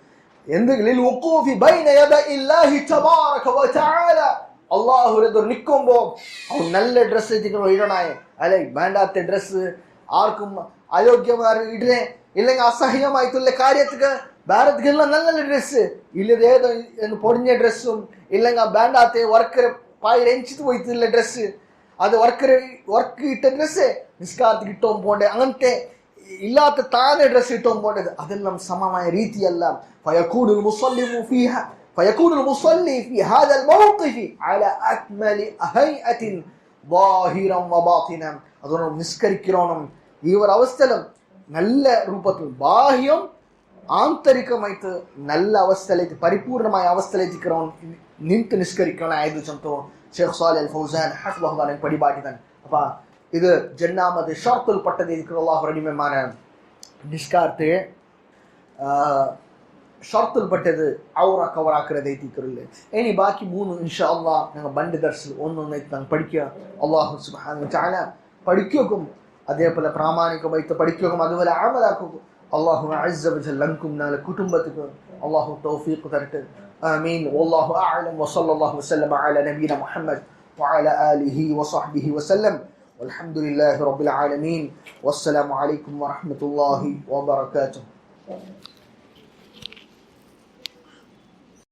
എന്തെങ്കിലും وقوف بين يدي الله تبارك وتعالى, അള്ളാഹുവിനെ നിൽക്കുമ്പോ അവൻ നല്ല ഡ്രസ് ഇടണേ. അല്ലെ വേണ്ടാത്ത ഡ്രസ് ആർക്കും അയോഗ്യമാർ ഇടണേ, ഇല്ലെങ്കിൽ അസഹ്യമായിട്ടുള്ള കാര്യത്തിക്ക് ഭാരത്ಗೆಲ್ಲ നല്ല നല്ല ಡ್ರೆಸ್ ಇಲ್ಲದೆ ಏದೋ പൊടിഞ്ഞ ഡ്രസ്സും ഇല്ലെങ്കിൽ വേണ്ടാത്ത വർക്കർ പായിൽ എഞ്ചിട്ട് പോയിട്ടുള്ള ഡ്രസ്സ്, അത് വർക്ക് ഇട്ട ഡ്രസ്സ് നിസ്കാരത്തിൽ ഇട്ടോൻ പോണ്ടേ, അങ്ങനത്തെ ഇല്ലാത്ത താനെ ഡ്രസ്സ് ഇട്ടോൻ പോണ്ടത് അതെല്ലാം സമമായ രീതിയല്ല. فيكون المصلي في هذا الموقف على أكمل هيئة ظاهرا وباطنا. അതുകൊണ്ട് നിസ്കരിക്കണം ഈ ഒരു അവസ്ഥയിലും നല്ല രൂപത്തിൽ ബാഹ്യം ആന്തരികമായിട്ട് നല്ല അവസ്ഥയിലേക്ക് പരിപൂർണമായ അവസ്ഥയിലേക്ക് നിಂತು നിസ്കരിക്കണം ആയത് ചന്തോ ഷേഖ് സാലിഹ് അൽ ഫൗസാൻ ഹഫ്ളഹുല്ലാഹ് പഠിപാട്ടിതൻ. അപ്പൊ ഇത് ജന്നാമത് ഷർത്തുൽ പട്ടത് അല്ലാഹു റഹിമമാന നിസ്കാരത്തെ ഷർത്തുൽ പട്ടത് ഔറ കവറാക്കറത് എത്തിക്കറില്ലേ. ഇനി ബാക്കി മൂന്ന് ഇൻഷാ അല്ലാഹ് ഞങ്ങൾ ബണ്ട് ദർസിൽ ഒന്നൊന്നായിട്ട് ഞങ്ങൾ പഠിക്കുക. അല്ലാഹു സുബ്ഹാനഹു വ തആല പഠിക്കുകയും അതേപോലെ പ്രാമാണികമായിട്ട് പഠിക്കുകയും അതുപോലെ അമലാക്കുകയും അല്ലാഹു അസ്സ വജൽ ലക്കും നാലെ കുടുംബത്തിക്ക് അല്ലാഹു തൗഫീഖ് തരട്ടെ. ആമീൻ. വല്ലാഹു അഅലം വസല്ലല്ലാഹു വസല്ലമ അലാ നബിയിന മുഹമ്മദ് വഅലാ ആലിഹി വസഹ്ബിഹി വസല്ലം വൽഹംദുലില്ലാഹി റബ്ബിൽ ആലമീൻ. വസ്സലാമു അലൈക്കും വറഹ്മത്തുള്ളാഹി വബറകാതുഹു.